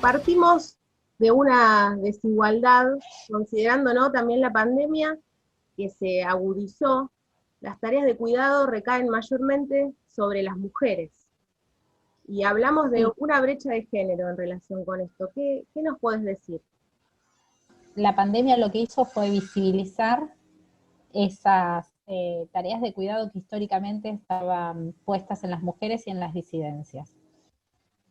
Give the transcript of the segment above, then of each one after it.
partimos de una desigualdad, considerando, ¿no?, también la pandemia que se agudizó. Las tareas de cuidado recaen mayormente sobre las mujeres. Y hablamos de Sí, una brecha de género en relación con esto. ¿Qué nos puedes decir? la pandemia lo que hizo fue visibilizar esas tareas de cuidado que históricamente estaban puestas en las mujeres y en las disidencias.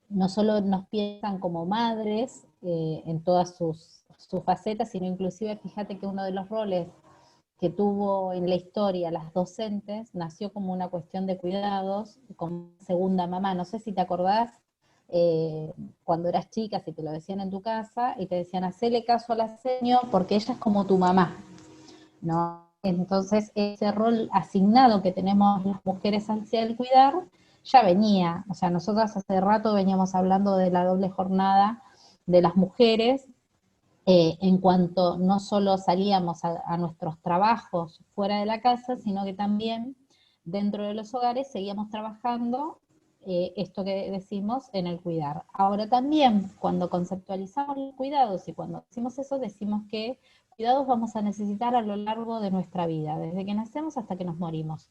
No solo nos piensan como madres en todas sus facetas, sino inclusive fíjate que uno de los roles que tuvo en la historia las docentes nació como una cuestión de cuidados, como segunda mamá. No sé si te acordás cuando eras chica, si te lo decían en tu casa, y te decían, hacele caso a la seño porque ella es como tu mamá, ¿no? Entonces, ese rol asignado que tenemos las mujeres hacia el cuidar, ya venía, o sea, nosotros hace rato veníamos hablando de la doble jornada de las mujeres, en cuanto no solo salíamos a nuestros trabajos fuera de la casa, sino que también dentro de los hogares seguíamos trabajando esto que decimos en el cuidar. Ahora también, cuando conceptualizamos los cuidados y cuando decimos eso, decimos que cuidados vamos a necesitar a lo largo de nuestra vida, desde que nacemos hasta que nos morimos.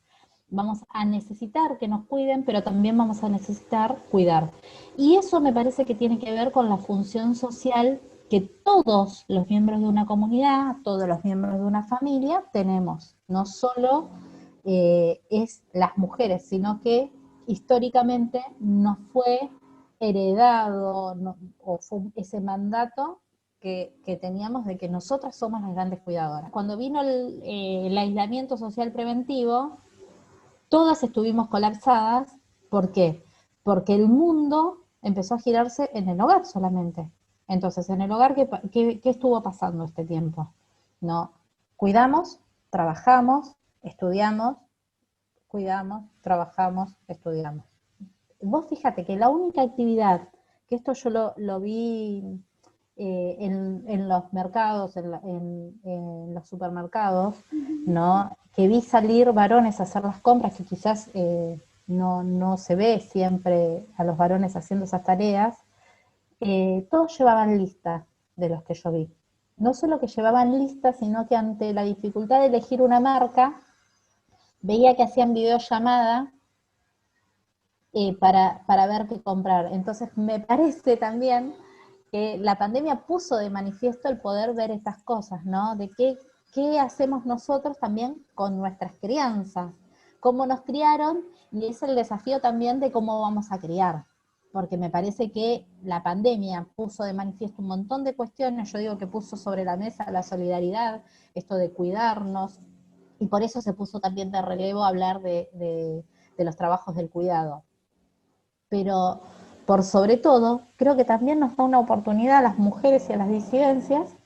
Vamos a necesitar que nos cuiden, pero también vamos a necesitar cuidar. Y eso me parece que tiene que ver con la función social que todos los miembros de una comunidad, todos los miembros de una familia tenemos. No solo es las mujeres, sino que históricamente nos fue heredado o fue ese mandato que teníamos de que nosotras somos las grandes cuidadoras. Cuando vino el aislamiento social preventivo, todas estuvimos colapsadas. ¿Por qué? Porque el mundo empezó a girarse en el hogar solamente. Entonces, en el hogar, ¿qué estuvo pasando este tiempo? No, cuidamos, trabajamos, estudiamos, cuidamos, trabajamos, estudiamos. Vos fíjate que la única actividad, que esto yo lo vi en los mercados, en los supermercados, ¿no? Que vi salir varones a hacer las compras, que quizás no se ve siempre a los varones haciendo esas tareas, todos llevaban lista de los que yo vi. No solo que llevaban lista, sino que ante la dificultad de elegir una marca, veía que hacían videollamada para ver qué comprar. Entonces me parece también que la pandemia puso de manifiesto el poder ver estas cosas, ¿no? De qué hacemos nosotros también con nuestras crianzas, cómo nos criaron, y es el desafío también de cómo vamos a criar, porque me parece que la pandemia puso de manifiesto un montón de cuestiones. Yo digo que puso sobre la mesa la solidaridad, esto de cuidarnos, y por eso se puso también de relevo hablar de los trabajos del cuidado. Pero por sobre todo, creo que también nos da una oportunidad a las mujeres y a las disidencias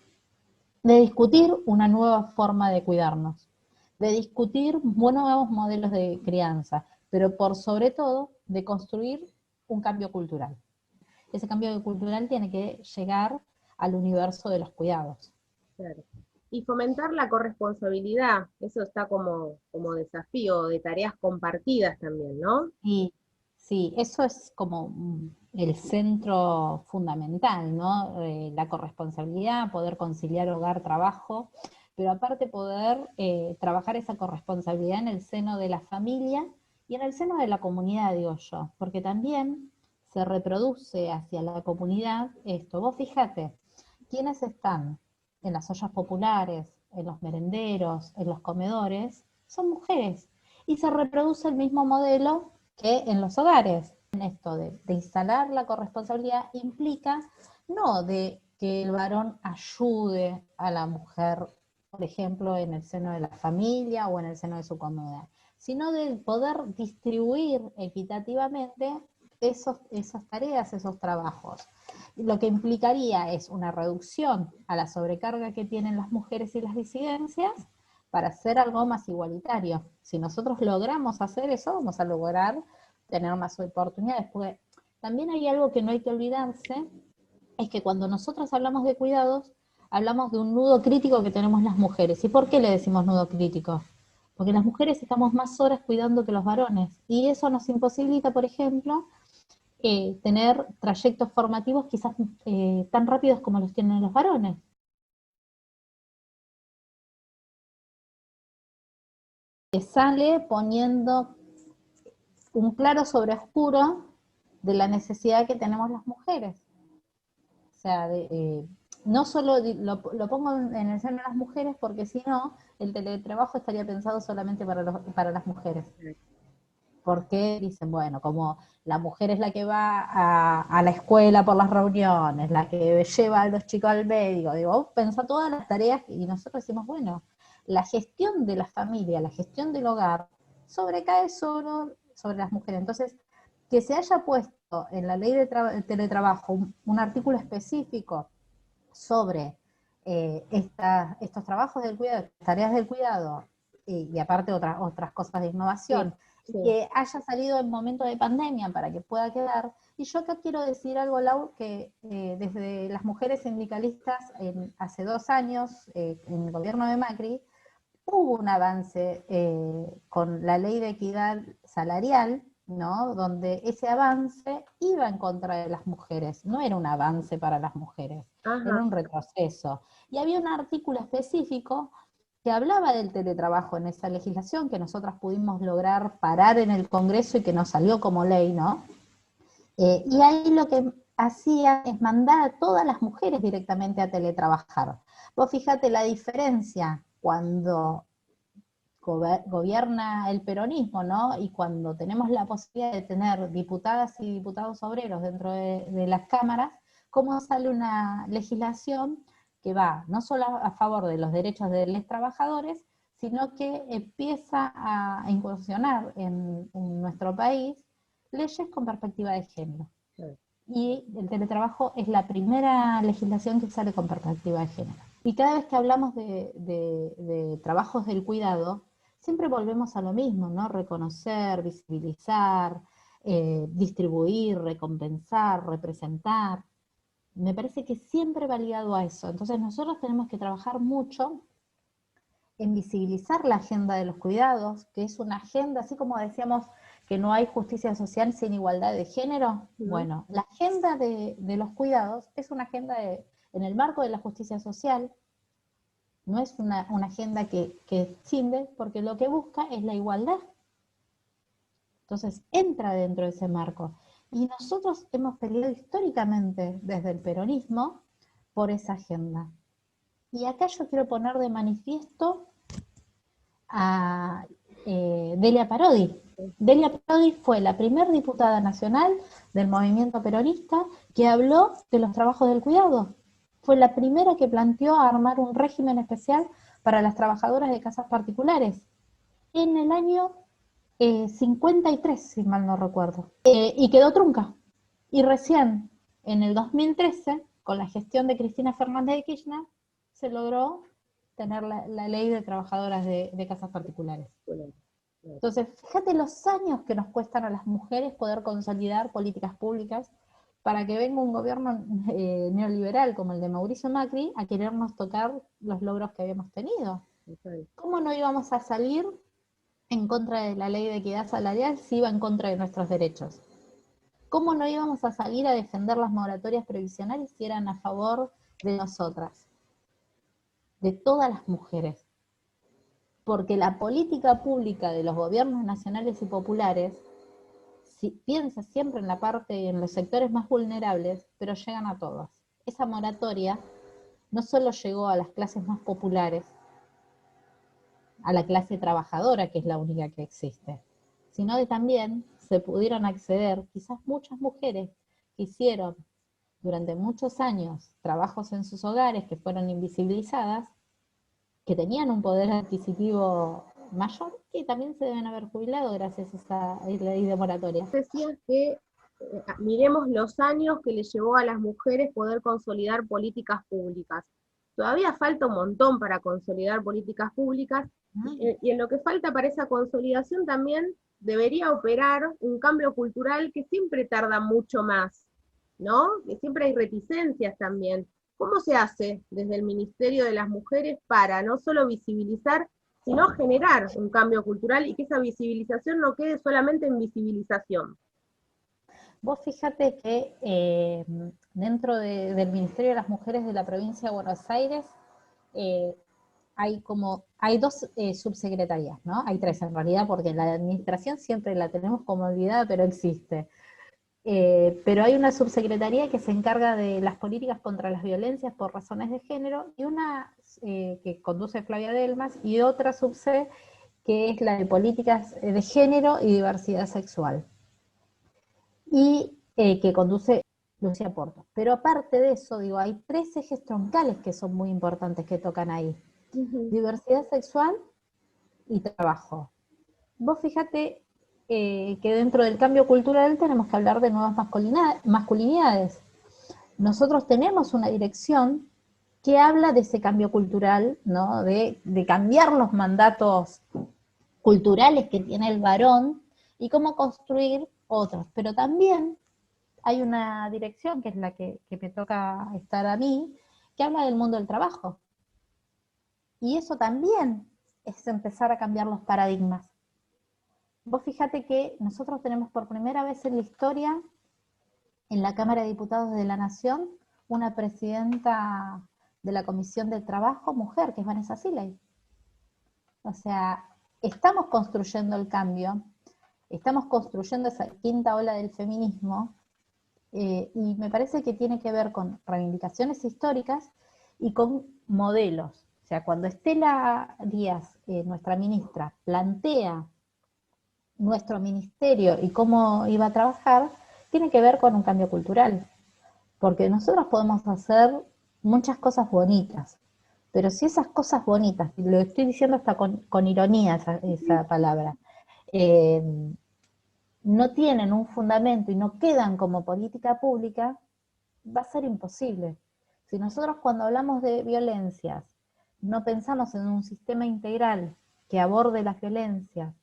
de discutir una nueva forma de cuidarnos, de discutir nuevos modelos de crianza, pero por sobre todo de construir un cambio cultural. Ese cambio cultural tiene que llegar al universo de los cuidados. Claro. Y fomentar la corresponsabilidad, eso está como desafío de tareas compartidas también, ¿no? Y sí, eso es como el centro fundamental, ¿no? La corresponsabilidad, poder conciliar hogar-trabajo, pero aparte poder trabajar esa corresponsabilidad en el seno de la familia y en el seno de la comunidad, digo yo, porque también se reproduce hacia la comunidad esto. Vos fíjate, ¿quiénes están en las ollas populares, en los merenderos, en los comedores? Son mujeres. Y se reproduce el mismo modelo que en los hogares. Esto de instalar la corresponsabilidad implica no de que el varón ayude a la mujer, por ejemplo, en el seno de la familia o en el seno de su comunidad, sino de poder distribuir equitativamente esas tareas, esos trabajos. Lo que implicaría es una reducción a la sobrecarga que tienen las mujeres y las disidencias para hacer algo más igualitario. Si nosotros logramos hacer eso, vamos a lograr tener más oportunidades, porque también hay algo que no hay que olvidarse, es que cuando nosotros hablamos de cuidados, hablamos de un nudo crítico que tenemos las mujeres. ¿Y por qué le decimos nudo crítico? Porque las mujeres estamos más horas cuidando que los varones, y eso nos imposibilita, por ejemplo, tener trayectos formativos quizás tan rápidos como los tienen los varones. Que sale poniendo un claro sobre oscuro de la necesidad que tenemos las mujeres. O sea, no solo lo pongo en el seno de las mujeres porque si no, el teletrabajo estaría pensado solamente para las mujeres. Porque dicen, bueno, como la mujer es la que va a la escuela por las reuniones, la que lleva a los chicos al médico, digo, pensá todas las tareas y nosotros decimos, bueno, la gestión de la familia, la gestión del hogar, sobrecae solo sobre las mujeres. Entonces, que se haya puesto en la ley de teletrabajo un artículo específico sobre estos trabajos del cuidado, tareas del cuidado, y aparte otras cosas de innovación, sí, sí. que haya salido en momento de pandemia para que pueda quedar. Y yo acá quiero decir algo, Lau, que desde las mujeres sindicalistas hace 2 años, en el gobierno de Macri, hubo un avance con la ley de equidad salarial, ¿no? Donde ese avance iba en contra de las mujeres, no era un avance para las mujeres, Ajá. era un retroceso. Y había un artículo específico que hablaba del teletrabajo en esa legislación que nosotras pudimos lograr parar en el Congreso y que nos salió como ley, ¿no? Y ahí lo que hacía es mandar a todas las mujeres directamente a teletrabajar. Vos fíjate la diferencia cuando gobierna el peronismo, ¿no? Y cuando tenemos la posibilidad de tener diputadas y diputados obreros dentro de las cámaras, cómo sale una legislación que va no solo a favor de los derechos de los trabajadores, sino que empieza a incursionar en nuestro país leyes con perspectiva de género. Y el teletrabajo es la primera legislación que sale con perspectiva de género. Y cada vez que hablamos de trabajos del cuidado, siempre volvemos a lo mismo, ¿no? Reconocer, visibilizar, distribuir, recompensar, representar. Me parece que siempre va ligado a eso. Entonces nosotros tenemos que trabajar mucho en visibilizar la agenda de los cuidados, que es una agenda, así como decíamos que no hay justicia social sin igualdad de género, bueno, la agenda de los cuidados es una agenda en el marco de la justicia social, no es una agenda que cinde, porque lo que busca es la igualdad. Entonces entra dentro de ese marco. Y nosotros hemos peleado históricamente desde el peronismo por esa agenda. Y acá yo quiero poner de manifiesto a Delia Parodi. Delia Parodi fue la primera diputada nacional del movimiento peronista que habló de los trabajos del cuidado. Fue la primera que planteó armar un régimen especial para las trabajadoras de casas particulares en el año 53, si mal no recuerdo. Y quedó trunca. Y recién, en el 2013, con la gestión de Cristina Fernández de Kirchner, se logró tener la ley de trabajadoras de casas particulares. Entonces, fíjate los años que nos cuestan a las mujeres poder consolidar políticas públicas para que venga un gobierno neoliberal como el de Mauricio Macri a querernos tocar los logros que habíamos tenido. ¿Cómo no íbamos a salir en contra de la ley de equidad salarial si iba en contra de nuestros derechos? ¿Cómo no íbamos a salir a defender las moratorias previsionales si eran a favor de nosotras? De todas las mujeres. Porque la política pública de los gobiernos nacionales y populares piensa siempre en la parte, en los sectores más vulnerables, pero llegan a todos. Esa moratoria no solo llegó a las clases más populares, a la clase trabajadora, que es la única que existe, sino que también se pudieron acceder, quizás muchas mujeres que hicieron durante muchos años trabajos en sus hogares que fueron invisibilizadas, que tenían un poder adquisitivo mayor, que también se deben haber jubilado gracias a esa ley de moratoria. Decías que miremos los años que le llevó a las mujeres poder consolidar políticas públicas. Todavía falta un montón para consolidar políticas públicas, y en lo que falta para esa consolidación también debería operar un cambio cultural que siempre tarda mucho más, ¿no? Que siempre hay reticencias también. ¿Cómo se hace desde el Ministerio de las Mujeres para no solo visibilizar, sino generar un cambio cultural y que esa visibilización no quede solamente en visibilización? Vos fíjate que dentro del Ministerio de las Mujeres de la provincia de Buenos Aires eh, hay dos subsecretarías, ¿no? Hay tres en realidad, porque la administración siempre la tenemos como olvidada, pero existe. Pero hay una subsecretaría que se encarga de las políticas contra las violencias por razones de género, y una que conduce Flavia Delmas, y otra subse que es la de políticas de género y diversidad sexual, y que conduce Lucía Porto. Pero aparte de eso, digo, hay tres ejes troncales que son muy importantes que tocan ahí: Ujú. diversidad sexual y trabajo. Vos fíjate que dentro del cambio cultural tenemos que hablar de nuevas masculinidades. Nosotros tenemos una dirección que habla de ese cambio cultural, ¿no? De cambiar los mandatos culturales que tiene el varón y cómo construir otros. Pero también hay una dirección, que es la que me toca estar a mí, que habla del mundo del trabajo. Y eso también es empezar a cambiar los paradigmas. Vos fíjate que nosotros tenemos por primera vez en la historia, en la Cámara de Diputados de la Nación, una presidenta de la Comisión de Trabajo, mujer, que es Vanessa Siley. O sea, estamos construyendo el cambio, estamos construyendo esa quinta ola del feminismo, y me parece que tiene que ver con reivindicaciones históricas y con modelos. O sea, cuando Estela Díaz, nuestra ministra, plantea nuestro ministerio y cómo iba a trabajar, tiene que ver con un cambio cultural. Porque nosotros podemos hacer muchas cosas bonitas, pero si esas cosas bonitas, y lo estoy diciendo hasta con ironía esa palabra, eh, no tienen un fundamento y no quedan como política pública, va a ser imposible. Si nosotros cuando hablamos de violencias no pensamos en un sistema integral que aborde las violencias,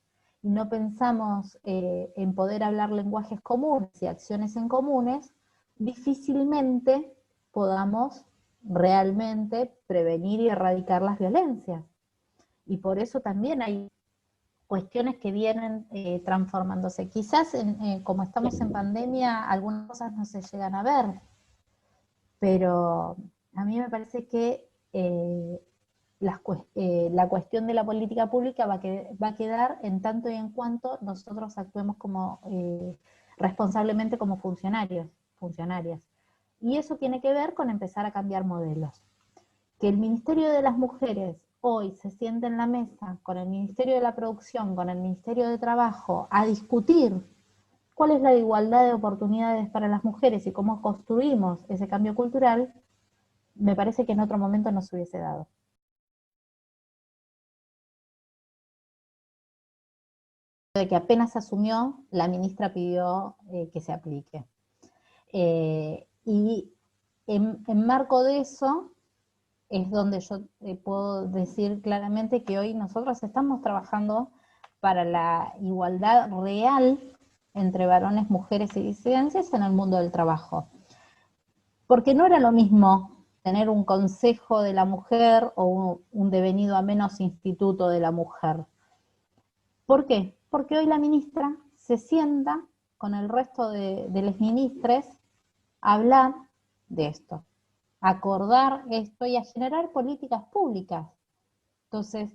y no pensamos en poder hablar lenguajes comunes y acciones en comunes, difícilmente podamos realmente prevenir y erradicar las violencias. Y por eso también hay cuestiones que vienen transformándose. Quizás como estamos en pandemia, algunas cosas no se llegan a ver, pero a mí me parece que la cuestión de la política pública va a quedar en tanto y en cuanto nosotros actuemos como responsablemente como funcionarias. Y eso tiene que ver con empezar a cambiar modelos. Que el Ministerio de las Mujeres hoy se siente en la mesa con el Ministerio de la Producción, con el Ministerio de Trabajo, a discutir cuál es la igualdad de oportunidades para las mujeres y cómo construimos ese cambio cultural, me parece que en otro momento no se hubiese dado. De que apenas asumió, la ministra pidió que se aplique. Y en marco de eso es donde yo puedo decir claramente que hoy nosotros estamos trabajando para la igualdad real entre varones, mujeres y disidencias en el mundo del trabajo. Porque no era lo mismo tener un consejo de la mujer o un devenido a menos instituto de la mujer. ¿Por qué? Porque hoy la ministra se sienta con el resto de los ministres a hablar de esto, a acordar esto y a generar políticas públicas. Entonces,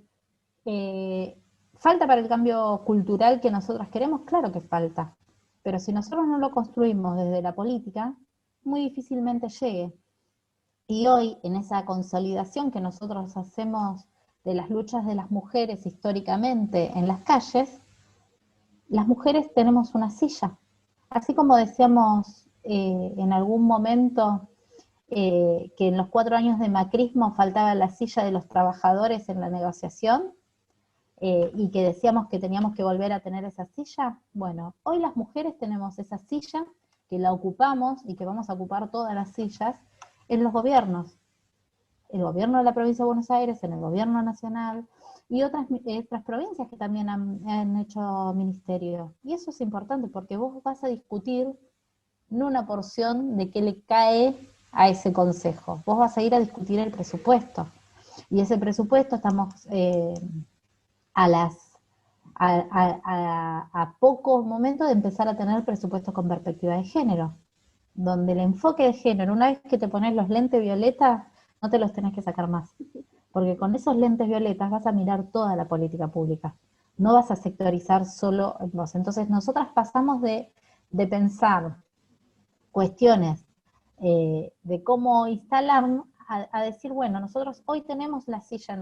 ¿falta para el cambio cultural que nosotros queremos? Claro que falta, pero si nosotros no lo construimos desde la política, muy difícilmente llegue. Y hoy, en esa consolidación que nosotros hacemos de las luchas de las mujeres históricamente en las calles, las mujeres tenemos una silla. Así como decíamos en algún momento que en los 4 años de macrismo faltaba la silla de los trabajadores en la negociación, y que decíamos que teníamos que volver a tener esa silla, bueno, hoy las mujeres tenemos esa silla, que la ocupamos y que vamos a ocupar todas las sillas en los gobiernos. El gobierno de la provincia de Buenos Aires, en el gobierno nacional, y otras provincias que también han hecho ministerio. Y eso es importante porque vos vas a discutir no una porción de qué le cae a ese consejo, vos vas a ir a discutir el presupuesto. Y ese presupuesto estamos a a pocos momentos de empezar a tener presupuestos con perspectiva de género, donde el enfoque de género, una vez que te pones los lentes violetas, no te los tenés que sacar más, porque con esos lentes violetas vas a mirar toda la política pública, no vas a sectorizar solo en vos. Entonces nosotras pasamos de pensar cuestiones de cómo instalar a decir, bueno, nosotros hoy tenemos la silla,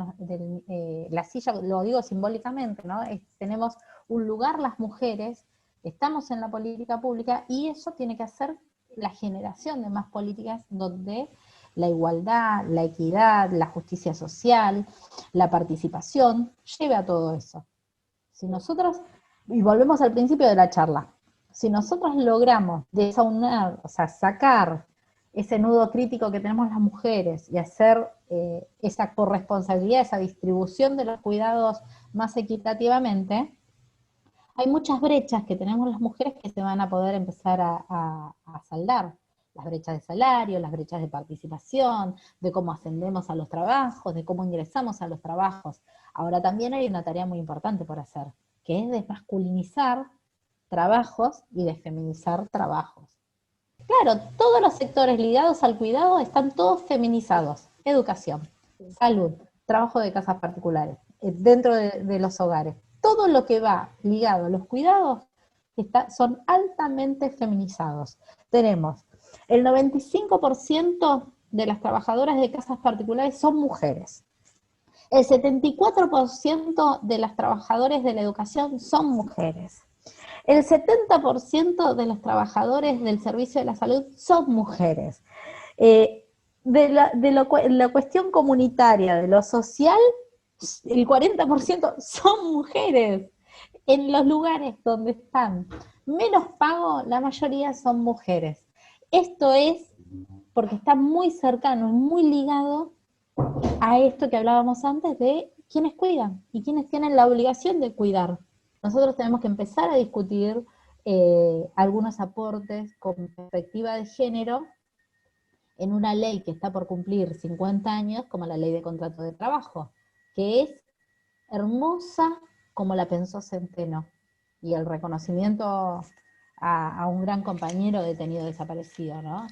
la silla, lo digo simbólicamente, ¿no? Tenemos un lugar las mujeres, estamos en la política pública y eso tiene que hacer la generación de más políticas donde la igualdad, la equidad, la justicia social, la participación, lleve a todo eso. Si nosotros, y volvemos al principio de la charla, si nosotros logramos desaunar, o sea, sacar ese nudo crítico que tenemos las mujeres y hacer esa corresponsabilidad, esa distribución de los cuidados más equitativamente, hay muchas brechas que tenemos las mujeres que se van a poder empezar a saldar. Las brechas de salario, las brechas de participación, de cómo ascendemos a los trabajos, de cómo ingresamos a los trabajos. Ahora también hay una tarea muy importante por hacer, que es desmasculinizar trabajos y de feminizar trabajos. Claro, todos los sectores ligados al cuidado están todos feminizados. Educación, salud, trabajo de casas particulares, dentro de los hogares. Todo lo que va ligado a los cuidados son altamente feminizados. Tenemos el 95% de las trabajadoras de casas particulares son mujeres. El 74% de las trabajadoras de la educación son mujeres. El 70% de los trabajadores del servicio de la salud son mujeres. La cuestión comunitaria, de lo social, el 40% son mujeres. En los lugares donde están menos pago, la mayoría son mujeres. Esto es porque está muy cercano, muy ligado a esto que hablábamos antes de quienes cuidan y quienes tienen la obligación de cuidar. Nosotros tenemos que empezar a discutir algunos aportes con perspectiva de género en una ley que está por cumplir 50 años, como la ley de contrato de trabajo, que es hermosa como la pensó Centeno, y el reconocimiento a un gran compañero detenido desaparecido, ¿no?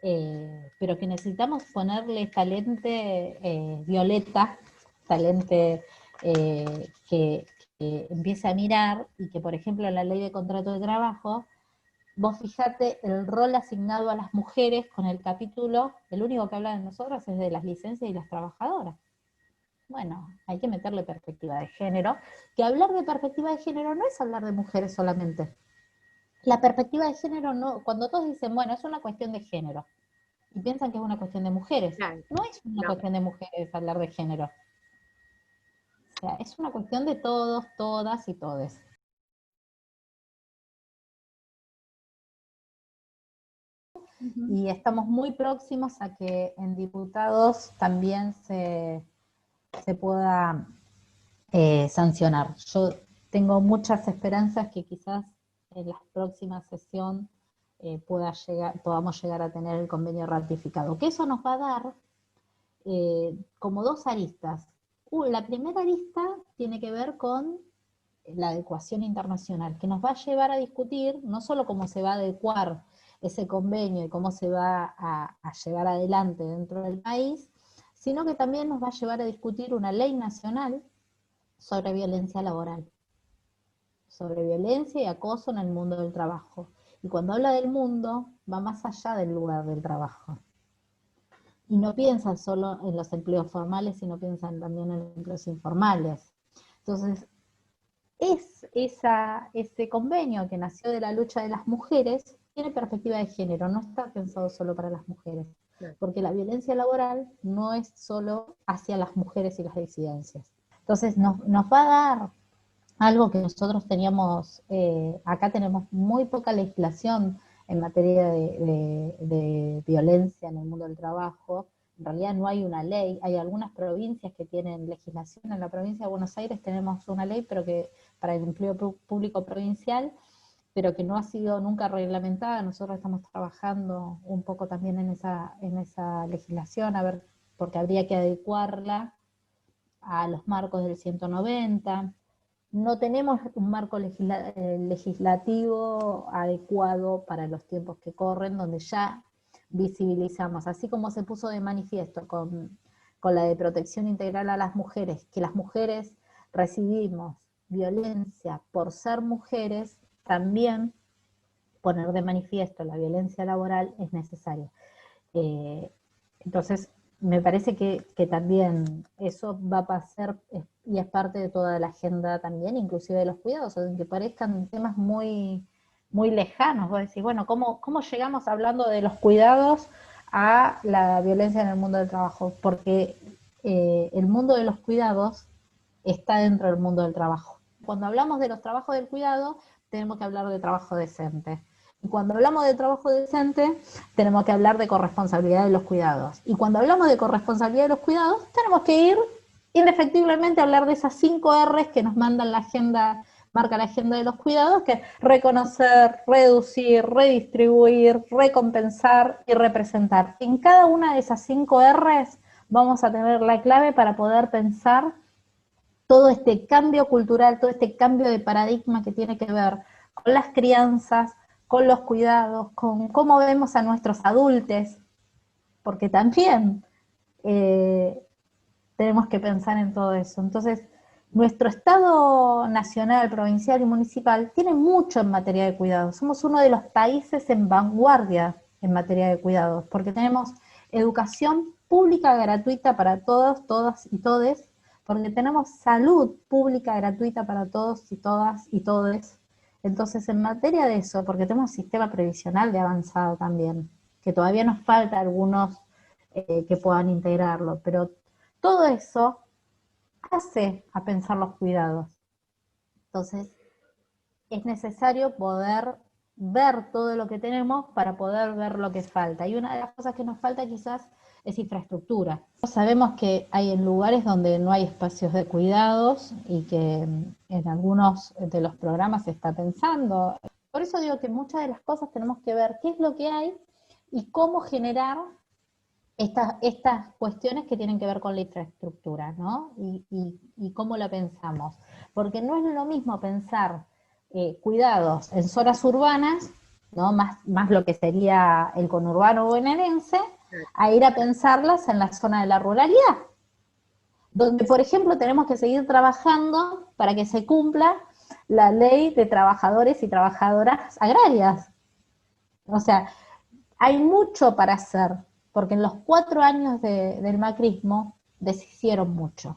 Pero que necesitamos ponerle esta lente violeta, esta lente que empiece a mirar, y que por ejemplo en la ley de contrato de trabajo, vos fijate el rol asignado a las mujeres con el capítulo, el único que habla de nosotras es de las licencias y las trabajadoras. Bueno, hay que meterle perspectiva de género, que hablar de perspectiva de género no es hablar de mujeres solamente. La perspectiva de género no, cuando todos dicen, bueno, es una cuestión de género, y piensan que es una cuestión de mujeres, Claro, no es una cuestión de mujeres hablar de género. O sea, es una cuestión de todos, todas y todes. Y estamos muy próximos a que en diputados también se pueda sancionar. Yo tengo muchas esperanzas que quizás en la próxima sesión podamos llegar a tener el convenio ratificado, que eso nos va a dar como dos aristas. La primera arista tiene que ver con la adecuación internacional, que nos va a llevar a discutir no solo cómo se va a adecuar ese convenio y cómo se va a llevar adelante dentro del país, sino que también nos va a llevar a discutir una ley nacional sobre violencia laboral, sobre violencia y acoso en el mundo del trabajo. Y cuando habla del mundo, va más allá del lugar del trabajo. Y no piensan solo en los empleos formales, sino piensan también en los empleos informales. Entonces, ese convenio que nació de la lucha de las mujeres tiene perspectiva de género, no está pensado solo para las mujeres, porque la violencia laboral no es solo hacia las mujeres y las disidencias. Entonces nos va a dar algo que nosotros teníamos, acá tenemos muy poca legislación en materia de violencia en el mundo del trabajo. En realidad no hay una ley, hay algunas provincias que tienen legislación. En la provincia de Buenos Aires tenemos una ley, pero que para el empleo público provincial, pero que no ha sido nunca reglamentada. Nosotros estamos trabajando un poco también en esa legislación, a ver, porque habría que adecuarla a los marcos del 190. no tenemos un marco legislativo adecuado para los tiempos que corren, donde ya visibilizamos, así como se puso de manifiesto con la de protección integral a las mujeres, que las mujeres recibimos violencia por ser mujeres, también poner de manifiesto la violencia laboral es necesario. Entonces, me parece que también eso va a pasar y es parte de toda la agenda también, inclusive de los cuidados, aunque parezcan temas muy, muy lejanos. Vos decís, bueno, ¿cómo llegamos hablando de los cuidados a la violencia en el mundo del trabajo? Porque el mundo de los cuidados está dentro del mundo del trabajo. Cuando hablamos de los trabajos del cuidado, tenemos que hablar de trabajo decente. Y cuando hablamos de trabajo decente, tenemos que hablar de corresponsabilidad de los cuidados. Y cuando hablamos de corresponsabilidad de los cuidados, tenemos que ir indefectiblemente a hablar de esas 5 R's que nos mandan la agenda, marca la agenda de los cuidados, que es reconocer, reducir, redistribuir, recompensar y representar. En cada una de esas 5 R's vamos a tener la clave para poder pensar todo este cambio cultural, todo este cambio de paradigma que tiene que ver con las crianzas, con los cuidados, con cómo vemos a nuestros adultos, porque también tenemos que pensar en todo eso. Entonces, nuestro Estado nacional, provincial y municipal tiene mucho en materia de cuidados. Somos uno de los países en vanguardia en materia de cuidados, porque tenemos educación pública gratuita para todos, todas y todes, porque tenemos salud pública gratuita para todos y todas y todes. Entonces, en materia de eso, porque tenemos un sistema previsional de avanzado también, que todavía nos falta algunos que puedan integrarlo, pero todo eso hace a pensar los cuidados. Entonces, es necesario poder ver todo lo que tenemos para poder ver lo que falta. Y una de las cosas que nos falta quizás es infraestructura. Sabemos que hay en lugares donde no hay espacios de cuidados y que en algunos de los programas se está pensando. Por eso digo que muchas de las cosas tenemos que ver qué es lo que hay y cómo generar estas cuestiones que tienen que ver con la infraestructura, ¿no? Y cómo la pensamos. Porque no es lo mismo pensar cuidados en zonas urbanas, ¿no? Más lo que sería el conurbano bonaerense, a ir a pensarlas en la zona de la ruralidad, donde, por ejemplo, tenemos que seguir trabajando para que se cumpla la ley de trabajadores y trabajadoras agrarias. O sea, hay mucho para hacer, porque en los 4 años del macrismo deshicieron mucho.